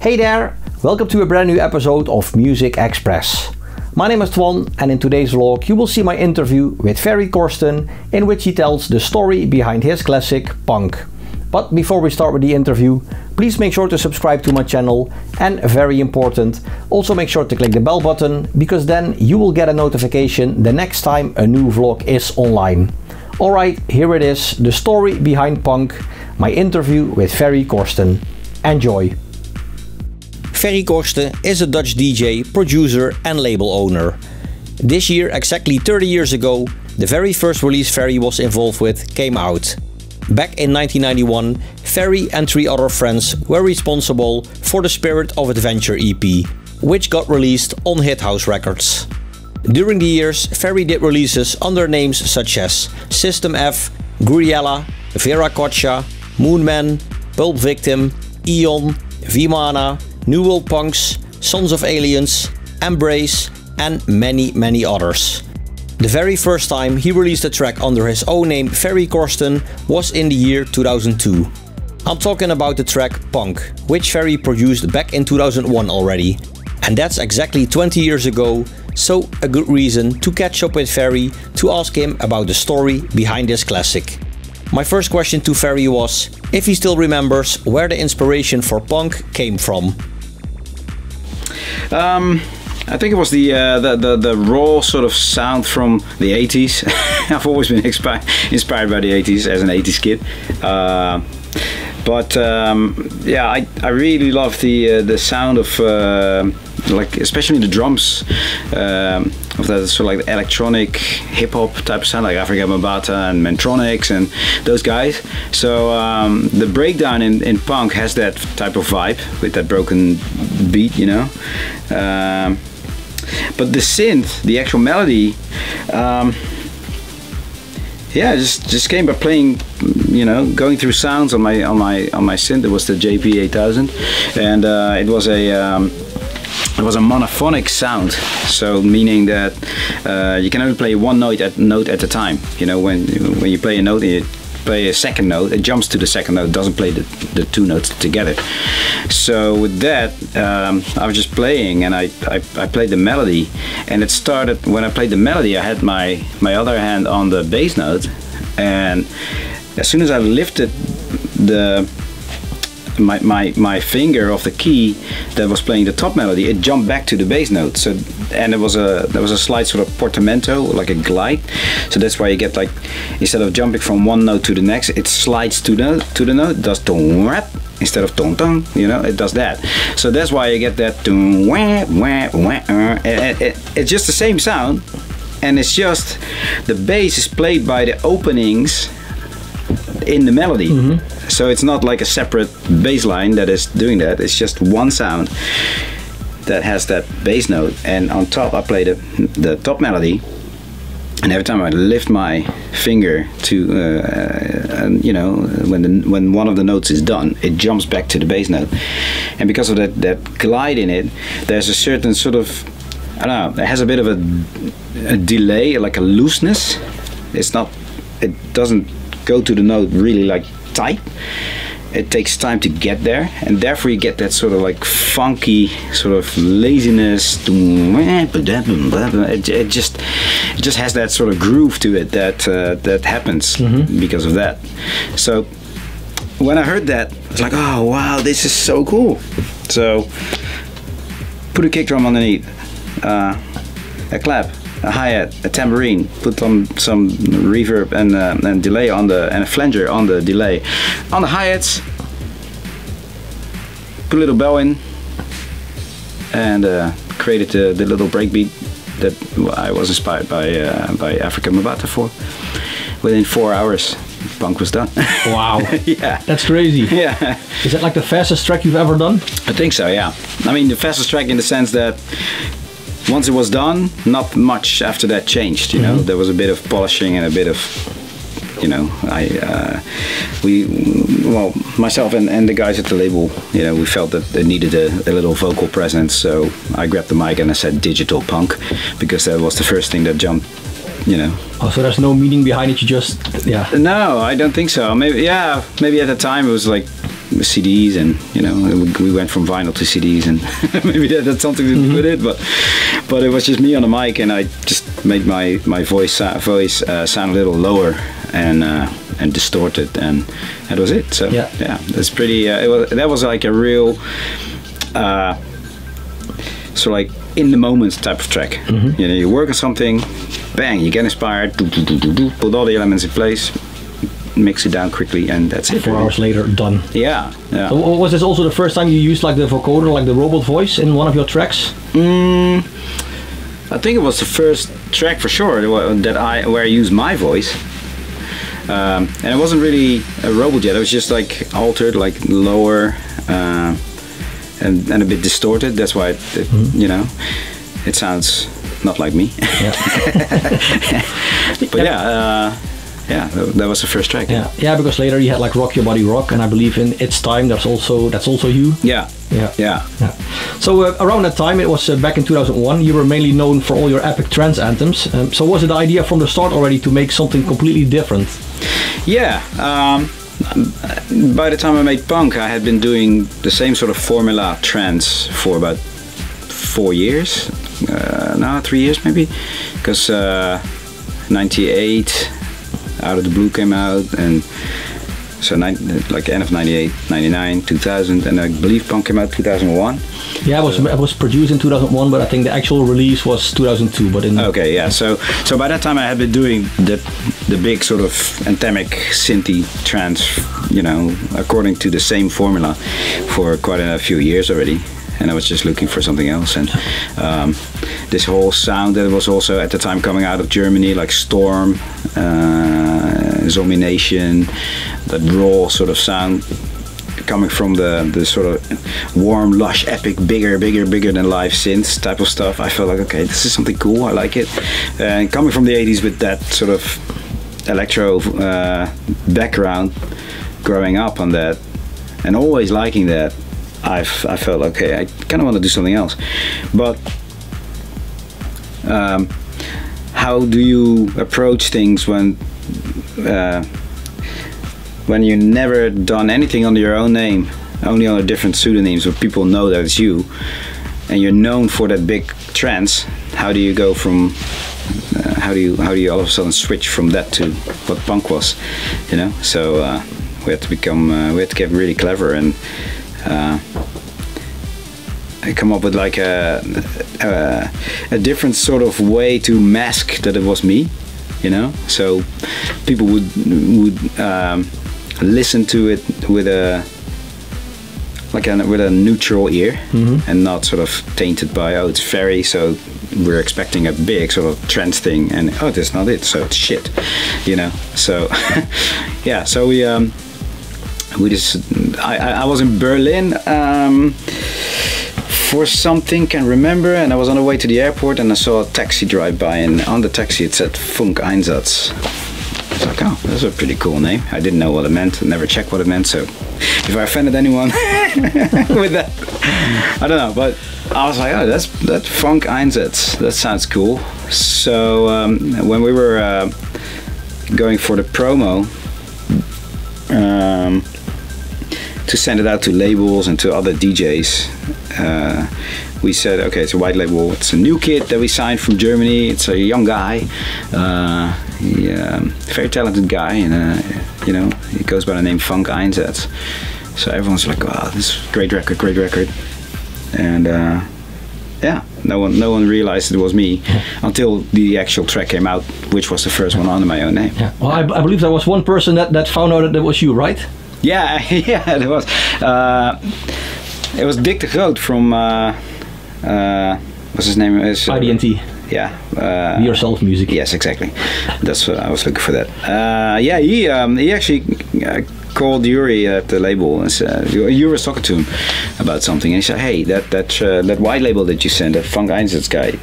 Hey there, welcome to a brand new episode of Muzikxpress. My name is Twan, and in today's vlog you will see my interview with Ferry Corsten, in which he tells the story behind his classic Punk. But before we start with the interview, please make sure to subscribe to my channel, and very important, also make sure to click the bell button, because then you will get a notification the next time a new vlog is online. Alright, here it is, the story behind Punk, my interview with Ferry Corsten. Enjoy! Ferry Corsten is a Dutch DJ, producer and label owner. This year, exactly 30 years ago, the very first release Ferry was involved with came out. Back in 1991, Ferry and 3 other friends were responsible for the Spirit of Adventure EP, which got released on Hithouse Records. During the years, Ferry did releases under names such as System F, Gouryella, Veracocha, Moonman, Pulp Victim, Eon, Vimana, New World Punx, Sons of Aliens, Embrace and many others. The very first time he released a track under his own name Ferry Corsten was in the year 2002. I'm talking about the track Punk, which Ferry produced back in 2001 already. And that's exactly 20 years ago, so a good reason to catch up with Ferry to ask him about the story behind this classic. My first question to Ferry was if he still remembers where the inspiration for Punk came from. I think it was the raw sort of sound from the 80s. I've always been inspired by the 80s as an 80s kid. Yeah, I really love the sound of like especially the drums of that sort of like electronic hip hop type of sound, like Afrika Bambaataa and Mentronics and those guys. So the breakdown in Punk has that type of vibe with that broken beat, you know. But the synth, the actual melody, yeah, just came by playing, you know, going through sounds on my synth. It was the JP8000, and it was a monophonic sound, so meaning that you can only play one note at a time. You know, when you play a note, you play a second note, it jumps to the second note, doesn't play the 2 notes together. So with that, I was just playing, and I played the melody, and it started when I played the melody. I had my other hand on the bass note, and as soon as I lifted my finger off the key that was playing the top melody, it jumped back to the bass note. So, and there was a slight sort of portamento, like a glide. So that's why you get, like, instead of jumping from one note to the next, it slides to the note. It does ton rap instead of ton ton. You know, it does that. So that's why you get that ton wah wah wah. It's just the same sound, and it's just the bass is played by the openings in the melody. Mm-hmm. So it's not like a separate bass line that is doing that. It's just one sound that has that bass note, and on top I play the top melody, and every time I lift my finger to you know, when one of the notes is done, it jumps back to the bass note. And because of that glide in it, there's a certain sort of, I don't know, it has a bit of a delay, like a looseness. It doesn't go to the note really like tight. It takes time to get there, and therefore you get that sort of like funky sort of laziness. It just has that sort of groove to it that happens because of that. So when I heard that, I was like, oh wow, this is so cool. So put a kick drum underneath, a clap, a hi-hat, a tambourine, put on some reverb and delay on and a flanger on the delay. On the hi-hats, put a little bell in, and created the little breakbeat that I was inspired by Afrika Bambaataa for. Within 4 hours, Punk was done. Wow. Yeah. That's crazy. Yeah. Is that like the fastest track you've ever done? I think so, yeah. I mean, the fastest track in the sense that once it was done, not much after that changed, you know. There was a bit of polishing and a bit of, you know, myself and the guys at the label, you know, we felt that they needed a little vocal presence, so I grabbed the mic and I said digital punk, because that was the first thing that jumped, you know. Oh, so there's no meaning behind it, you just, yeah. No, I don't think so. Maybe, yeah, maybe at the time it was like CDs, and we went from vinyl to CDs, and maybe that had something to do with it. But it was just me on the mic, and I just made my voice sound a little lower and distorted, and that was it. So yeah, that's pretty. That was like a real sort of like in the moment type of track. You work on something, bang, you get inspired, put all the elements in place, mix it down quickly, and that's it. 4 hours later, done. Yeah. So was this also the first time you used like the vocoder, like the robot voice in one of your tracks? I think it was the first track for sure where I used my voice. And it wasn't really a robot yet, it was just like altered, like lower, and a bit distorted. That's why it sounds not like me. But that was the first track. Yeah, because later you had like Rock Your Body Rock, and I believe in Its Time that's also you. Yeah. So around that time, it was back in 2001, you were mainly known for all your epic trance anthems. So was it the idea from the start already to make something completely different? Yeah. By the time I made punk, I had been doing the same sort of formula trance for about 4 years. 3 years maybe, because 98 Out of the Blue came out, and so like end of 98, 99, 2000, and I believe punk came out 2001. Yeah, it was produced in 2001, but I think the actual release was 2002. But okay, yeah. So by that time I had been doing the big sort of anthemic synthy trance, according to the same formula for quite a few years already. And I was just looking for something else, and this whole sound that was also at the time coming out of Germany, like Storm, Zomination, that raw sort of sound coming from the sort of warm, lush, epic, bigger than life synths type of stuff. I felt like, okay, this is something cool, I like it. And coming from the 80s with that sort of electro background, growing up on that, and always liking that, I felt okay, I kind of want to do something else. But how do you approach things when you never done anything under your own name, only under different pseudonyms where people know that it's you, and you're known for that big trance? How do you go from how do you all of a sudden switch from that to what punk was? So we had to get really clever and I come up with like a different sort of way to mask that it was me, so people would listen to it with a neutral ear, and not sort of tainted by, oh, it's Ferry, so we're expecting a big sort of trance thing, and oh, that's not it, so it's shit, so yeah, so we just I was in Berlin for something, can't remember, and I was on the way to the airport, and I saw a taxi drive by, and on the taxi it said Funk Einsatz. I was like, oh, that's a pretty cool name. I didn't know what it meant, never checked what it meant, so if I offended anyone with that, I don't know, but I was like, oh, that Funk Einsatz, that sounds cool. So when we were going for the promo, to send it out to labels and to other DJs, we said, okay, it's a white label, it's a new kid that we signed from Germany, it's a young guy, very talented guy, and he goes by the name Funk Einsatz. So everyone's like, wow, this is great record, and yeah, no one realized it was me until the actual track came out, which was the first one under my own name. Yeah. Well, I believe there was one person that found out that it was you, right? Yeah, there was. It was Dick de Groot from what's his name? IDNT. Yeah. Yourself Music. Yes, exactly. That's what I was looking for. That. Yeah, he actually called Yuri at the label and said, you were talking to him about something, and he said, hey, that white label that you sent, that Funk Einsatz guy,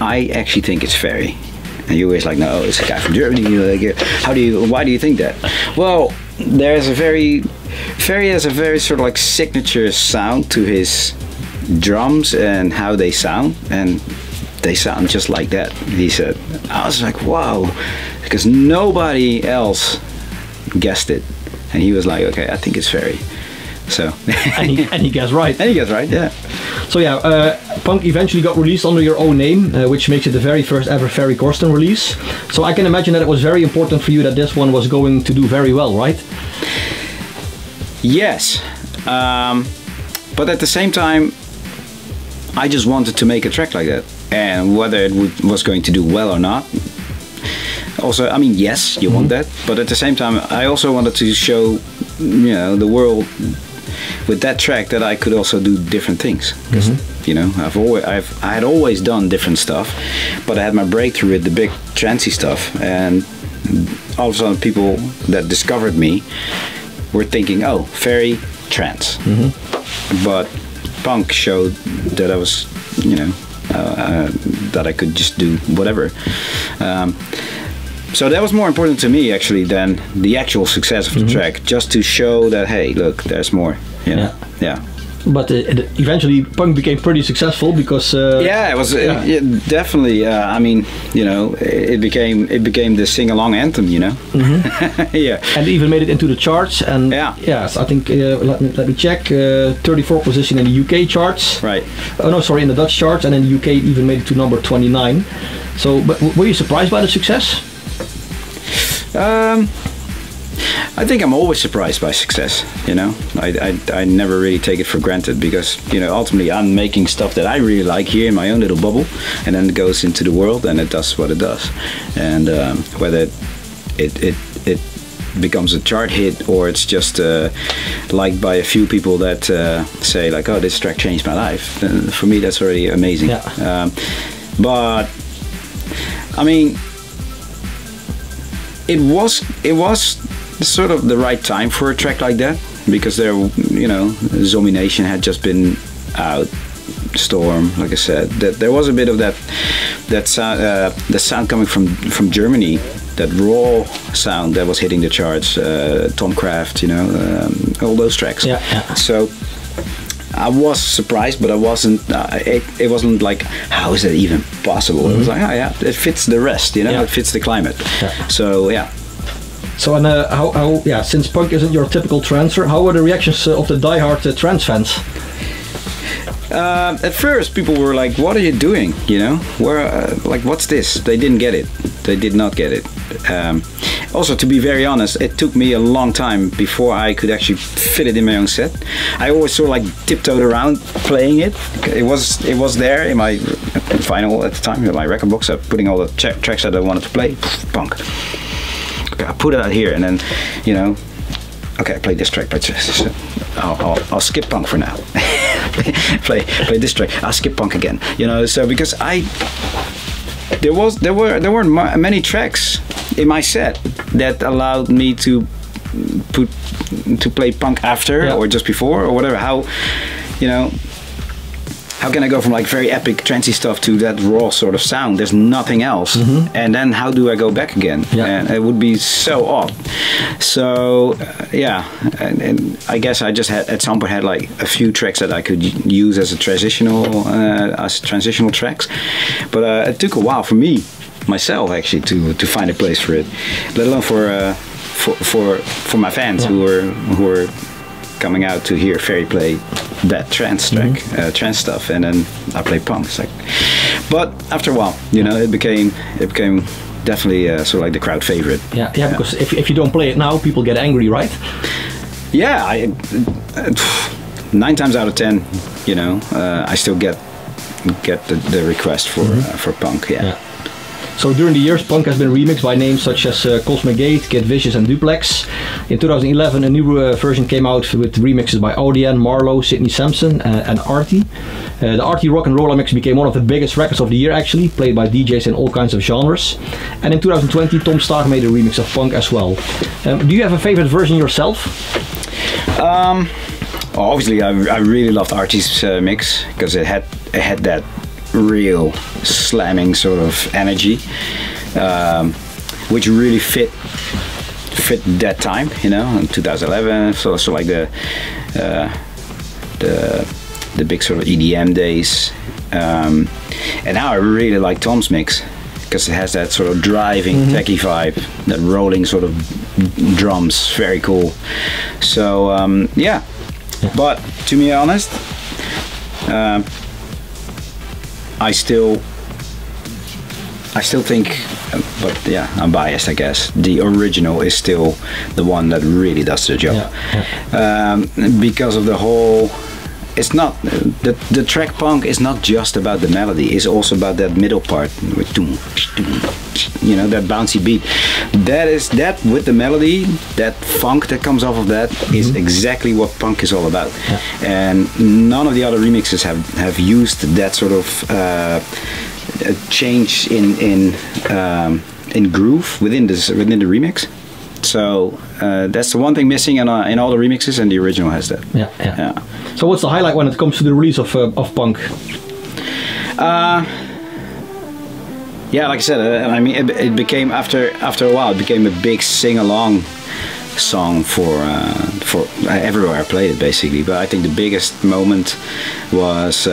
I actually think it's Ferry. And you always like, no, it's a guy from Germany. Why do you think that? Well, Ferry has a very sort of like signature sound to his drums and how they sound, and they sound just like that, he said. I was like, wow, because nobody else guessed it. and he was like, okay, I think it's Ferry. So and he guessed right. And he guessed right, yeah. So yeah, Punk eventually got released under your own name, which makes it the very first ever Ferry Corsten release. So I can imagine that it was very important for you that this one was going to do very well, right? Yes, but at the same time, I just wanted to make a track like that, and whether it was going to do well or not. Also, I mean, yes, you want that, but at the same time, I also wanted to show, you know, the world with that track that I could also do different things. Because you know, I had always done different stuff, but I had my breakthrough with the big trancey stuff, and all of a sudden, people that discovered me were thinking, oh, Ferry, trance. But Punk showed that I was, you know, that I could just do whatever. So that was more important to me actually than the actual success of the track, just to show that, hey, look, there's more. You know? Yeah. But eventually, Punk became pretty successful because. Yeah, it was definitely. I mean, you know, it became the sing-along anthem. You know. Yeah. And even made it into the charts. And yes, I think let me check. 34th position in the UK charts. Right. Oh no, sorry, in the Dutch charts, and in the UK it even made it to number 29. So, but were you surprised by the success? I think I'm always surprised by success, you know. I never really take it for granted because, you know, ultimately I'm making stuff that I really like here in my own little bubble, and then it goes into the world and it does what it does. And whether it becomes a chart hit or it's just liked by a few people that say like, oh, this track changed my life, then for me that's already amazing. But I mean, it was sort of the right time for a track like that, because there, you know, Zomination had just been out, Storm, like I said, that there was a bit of that sound, the sound coming from Germany, that raw sound that was hitting the charts, Tom Craft, you know, all those tracks. So I was surprised, but I wasn't. It wasn't like, how is that even possible? It was like, oh yeah, it fits the rest, you know, it fits the climate. So yeah. So and how since Punk isn't your typical trancer, how were the reactions of the diehard trance fans? At first, people were like, "What are you doing?" You know, like, what's this? They didn't get it. They did not get it. Also, to be very honest, it took me a long time before I could actually fit it in my own set. I always sort of like tiptoed around playing it. It was there in my vinyl at the time, in my record box. I'm putting all the tracks that I wanted to play. Punk. Okay, I put it out here, and then, you know, okay, I played this track, but I'll skip Punk for now. play this track. I'll skip Punk again. You know, so because there weren't many tracks in my set that allowed me to play Punk after or just before or whatever. How, you know, how can I go from like very epic trancey stuff to that raw sort of sound? There's nothing else. And then how do I go back again? And it would be so odd. So and I guess I just had at some point had like a few tracks that I could use as a transitional tracks, but it took a while for me myself actually to find a place for it, let alone for my fans who were coming out to hear Ferry play that trance track, trance stuff, and then I play Punk. It's like, but after a while, you know, it became definitely sort of like the crowd favorite. Because if you don't play it now, people get angry, right? Yeah, 9 times out of 10, you know, I still get the request for Punk. So during the years, Punk has been remixed by names such as Cosmic Gate, Kid Vicious and Duplex. In 2011, a new version came out with remixes by ODN, Marlowe, Sidney Sampson and Artie. The Artie Rock and Roll mix became one of the biggest records of the year actually, played by DJs in all kinds of genres. And in 2020, Tom Staag made a remix of Punk as well. Do you have a favorite version yourself? Obviously, I really loved Artie's mix, because it had that real slamming sort of energy, which really fit that time, you know, in 2011. So like the big sort of EDM days, and now I really like Tom's mix. because it has that sort of driving techie vibe, that rolling sort of drums, very cool. So yeah, but to be honest, I still think, but yeah, I'm biased, I guess. The original is still the one that really does the job, because of the whole. It's not the track punk is not just about the melody. It's also about that middle part with you know, that bouncy beat. That with the melody, that funk that comes off of that is exactly what punk is all about. And none of the other remixes have used that sort of change in groove within the remix. So that's the one thing missing in all the remixes, and the original has that. Yeah. So what's the highlight when it comes to the release of punk? Yeah, like I said, I mean, it became after a while, it became a big sing-along song for everywhere I played it, basically. But I think the biggest moment was.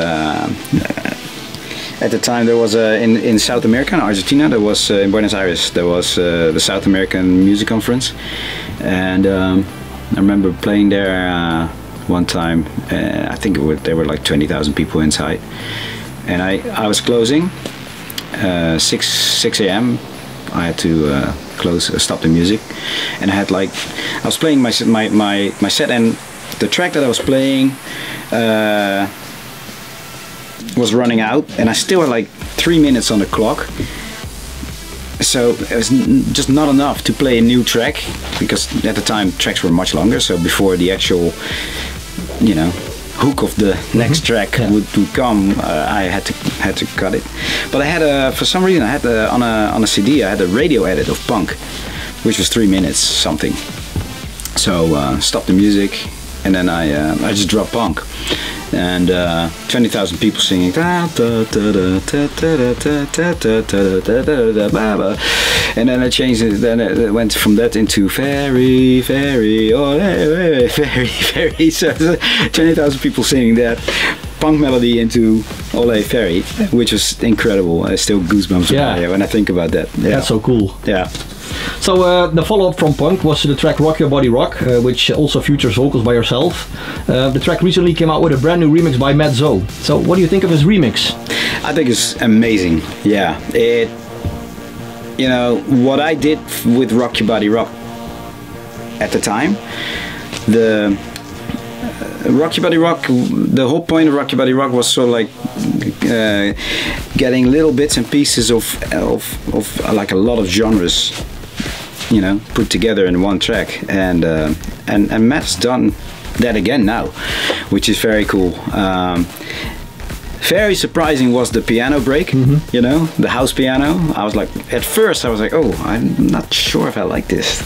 At the time, there was in South America, in Argentina, there was in Buenos Aires, there was the South American Music Conference, and I remember playing there one time. I think there were like 20,000 people inside, and I was closing 6 a.m. I had to stop the music, and I was playing my set, and the track that I was playing. Was running out, and I still had like 3 minutes on the clock, so it was just not enough to play a new track, because at the time tracks were much longer, so before the actual, you know, hook of the next track would come, I had to cut it. But I had for some reason I had on a CD I had a radio edit of punk, which was 3 minutes something, so stopped the music, and then I just dropped punk. And 20,000 people singing, and then I changed it. Then it went from that into Ferry, oh, hey, Ferry. So 20,000 people singing that punk melody into Ole Ferry, which was incredible. I still goosebumps when I think about that. Yeah. That's so cool. Yeah. So the follow-up from punk was the track Rock Your Body Rock, which also features vocals by yourself. The track recently came out with a brand new remix by Mezzo. So what do you think of his remix? I think it's amazing. Yeah, you know, what I did with Rock Your Body Rock at the time, the Rock Your Body Rock, the whole point of Rock Your Body Rock was sort of like getting little bits and pieces of like a lot of genres, you know, put together in one track, and Matt's done that again now, which is very cool. Very surprising was the piano break, you know, the house piano. I was like, at first I was like, oh, I'm not sure if I like this.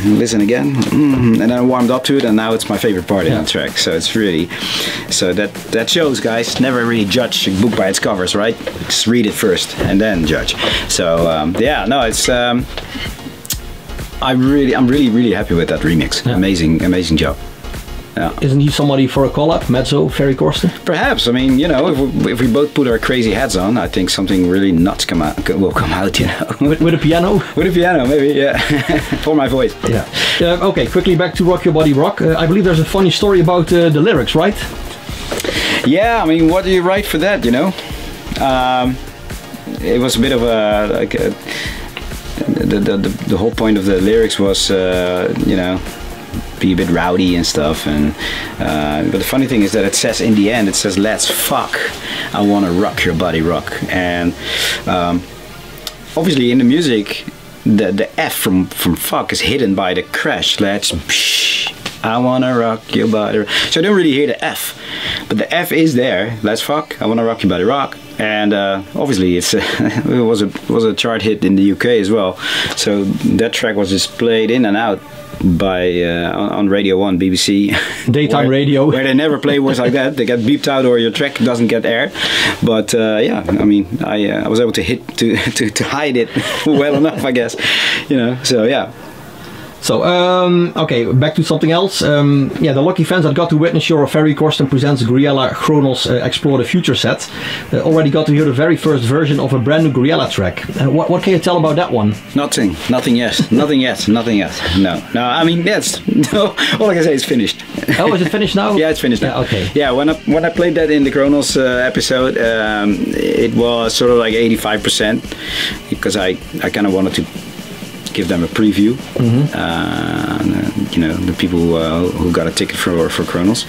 Listen again, and then I warmed up to it, and now it's my favorite part in the track. So it's really, so that shows, guys. Never really judge a book by its covers, right? Just read it first and then judge. So yeah, no, it's. I'm really happy with that remix. Yeah. Amazing job. Yeah. Isn't he somebody for a collab, Mezzo, Ferry Corsten? Perhaps. I mean, you know, if we both put our crazy heads on, I think something really nuts will come out. You know, with a piano. With a piano, maybe. Yeah, for my voice. Yeah. Okay. Quickly back to Rock Your Body Rock. I believe there's a funny story about the lyrics, right? Yeah. I mean, what do you write for that? You know, it was a bit of the whole point of the lyrics was, you know, be a bit rowdy and stuff, and but the funny thing is that it says in the end, it says, "Let's fuck, I wanna rock your body rock," and obviously in the music, the F from fuck is hidden by the crash. Let's I wanna rock your body. So I don't really hear the F, but the F is there. Let's fuck, I wanna rock your body rock. And obviously it was a chart hit in the UK as well. So that track was just played in and out by on Radio 1, BBC. Daytime radio. Where they never play words like that. They get beeped out or your track doesn't get aired. But yeah, I mean, I was able to hide it well enough, I guess. You know, so yeah. So, okay, back to something else. Yeah, the lucky fans that got to witness your Ferry Corsten presents Gouryella Chronos Explore the Future set already got to hear the very first version of a brand new Gouryella track. What can you tell about that one? Nothing yet. Nothing yet. No. I mean, yes. No. All I can say is finished. Oh, is it finished now? Yeah, it's finished now. Yeah, okay. Yeah, when I played that in the Chronos episode, it was sort of like 85% because I kind of wanted to give them a preview. You know, the people who got a ticket for Chronos.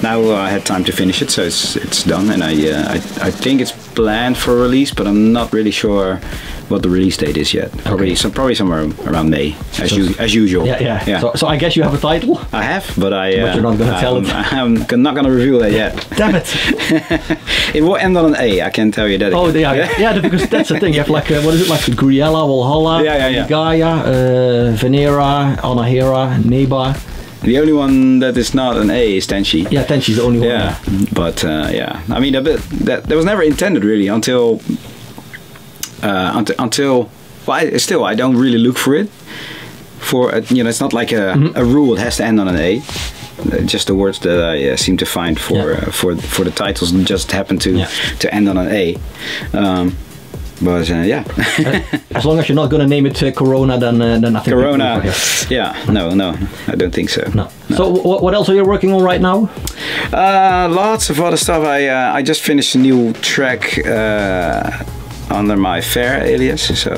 Now I had time to finish it, so it's done, and I think it's planned for release, but I'm not really sure what the release date is yet. Probably somewhere around May, as usual. Yeah. So I guess you have a title. I have, but but you're not going to tell it. I'm not going to reveal that yet. Damn it! It will end on an A. I can tell you that. Oh, yeah, because that's the thing. You have like what is it, like Gouryella, Valhalla, Gaia, Venera, Anahera, Neba. The only one that is not an A is Tenchi. Yeah, Tenchi's the only one. Yeah, but yeah, I mean that was never intended really until well, I don't really look for it. You know, it's not like a rule. It has to end on an A. Just the words that I seem to find for the titles just happen to end on an A. But yeah. As long as you're not going to name it Corona, then nothing. Corona. Yeah. No, I don't think so. No. So what else are you working on right now? Lots of other stuff. I just finished a new track under my Fair alias, so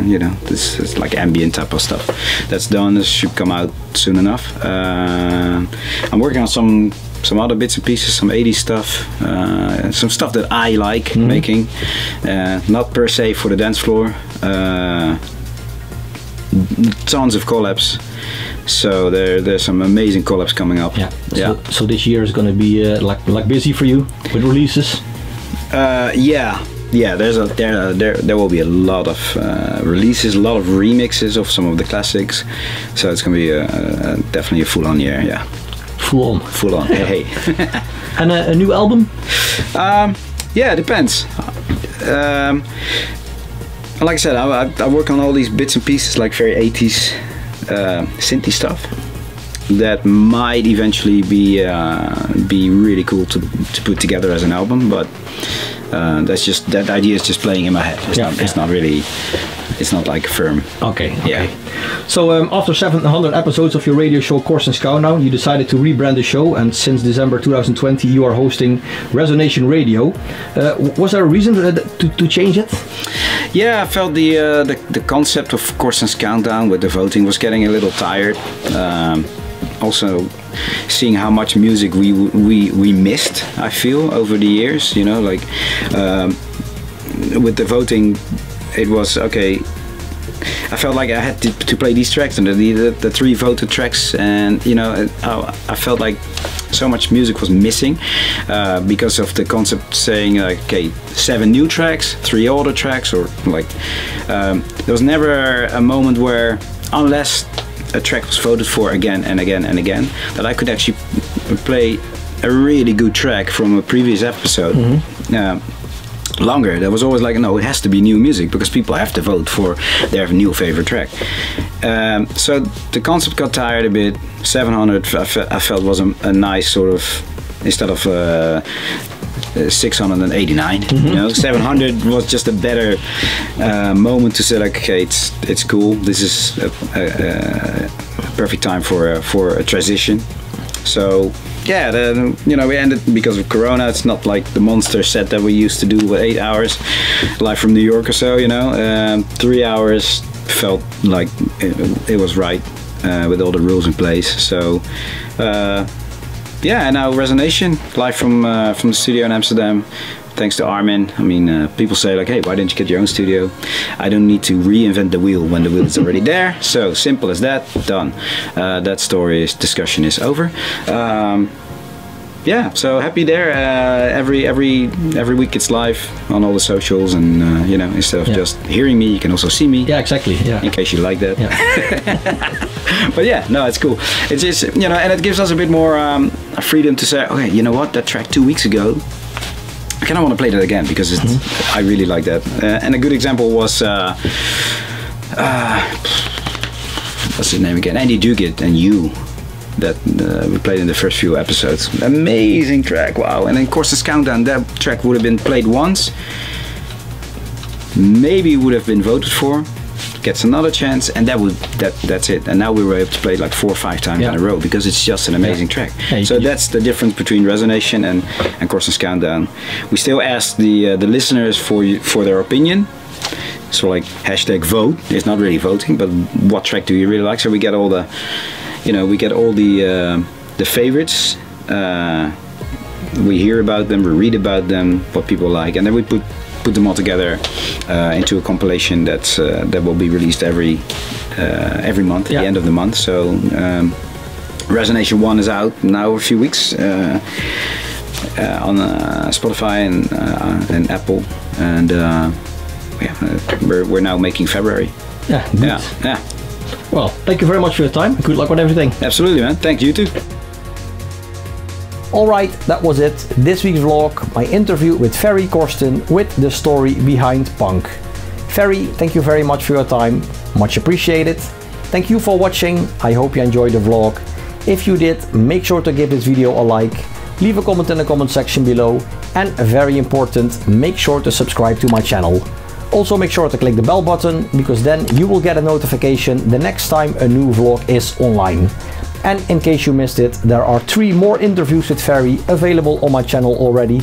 you know, this is like ambient type of stuff. That's done. This should come out soon enough. I'm working on some other bits and pieces, some 80s stuff, some stuff that I like making, not per se for the dance floor. Tons of collabs. So there's some amazing collabs coming up. Yeah. So this year is going to be like busy for you with releases. Yeah, there will be a lot of releases, a lot of remixes of some of the classics. So it's going to be definitely a full-on year. Yeah. Full on. Hey. And a new album? Yeah, it depends. Like I said, I work on all these bits and pieces, like very 80s synthy stuff that might eventually be really cool to put together as an album, but that idea is just playing in my head. It's not really. It's not like firm. Okay. Yeah. So after 700 episodes of your radio show Corsten's Countdown, you decided to rebrand the show, and since December 2020 you are hosting Resonation Radio. Was there a reason to change it? Yeah, I felt the concept of Corsten's Countdown with the voting was getting a little tired. Also, seeing how much music we missed, I feel, over the years. You know, like with the voting. It was okay. I felt like I had to play these tracks, and the 3 voted tracks, and you know, I felt like so much music was missing because of the concept saying like, okay, 7 new tracks, 3 older tracks, or like there was never a moment where, unless a track was voted for again and again and again, that I could actually play a really good track from a previous episode. Longer. There was always like, no, it has to be new music because people have to vote for their new favorite track. So the concept got tired a bit. 700 I felt was a nice sort of, instead of 689, you know, 700 was just a better moment to say like, okay, it's cool. This is a perfect time for a transition. So yeah, you know, we ended because of Corona. It's not like the monster set that we used to do with 8 hours live from New York or so, you know. 3 hours felt like it was right with all the rules in place. So yeah, and now Resonation live from the studio in Amsterdam. Thanks to Armin. I mean, people say like, hey, why didn't you get your own studio? I don't need to reinvent the wheel when the wheel is already there. So simple as that, done. That discussion is over. Yeah, so happy there. Every week it's live on all the socials, and you know, instead of just hearing me, you can also see me. Yeah, exactly. Yeah. In case you like that. Yeah. But yeah, no, it's cool. It's just, you know, and it gives us a bit more freedom to say, okay, you know what, that track 2 weeks ago, I kind of want to play that again because I really like that. And a good example was what's his name again? Andy Duguid and You. That we played in the first few episodes. Amazing track, wow. And then Corsten's Countdown, that track would have been played once. Maybe would have been voted for. Gets another chance, and that's it. And now we were able to play it like 4 or 5 times in a row because it's just an amazing track. So that's the difference between Resonation and Corsten's Countdown. We still ask the listeners for their opinion. So like hashtag vote. It's not really voting, but what track do you really like? So we get all the, we get all the favorites. We hear about them, we read about them, what people like, and then we put them all together into a compilation that will be released every month at the end of the month. So Resonation 1 is out now a few weeks on Spotify and Apple, and we're now making February. Yeah. Well, thank you very much for your time. Good luck with everything. Absolutely, man. Thank you too. Alright, that was it. This week's vlog, my interview with Ferry Corsten with the story behind punk. Ferry, thank you very much for your time. Much appreciated. Thank you for watching. I hope you enjoyed the vlog. If you did, make sure to give this video a like. Leave a comment in the comment section below. And very important, make sure to subscribe to my channel. Also make sure to click the bell button, because then you will get a notification the next time a new vlog is online. And in case you missed it, there are 3 more interviews with Ferry available on my channel already.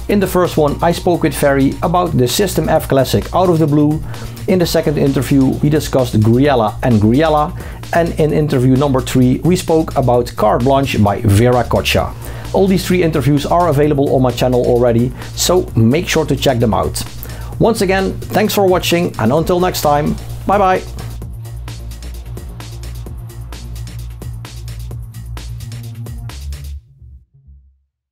In the first one, I spoke with Ferry about the System F classic Out of the Blue. In the second interview, we discussed Gouryella and Gouryella. And in interview number 3, we spoke about Carte Blanche by Veracocha. All these 3 interviews are available on my channel already, so make sure to check them out. Once again, thanks for watching, and until next time, bye bye!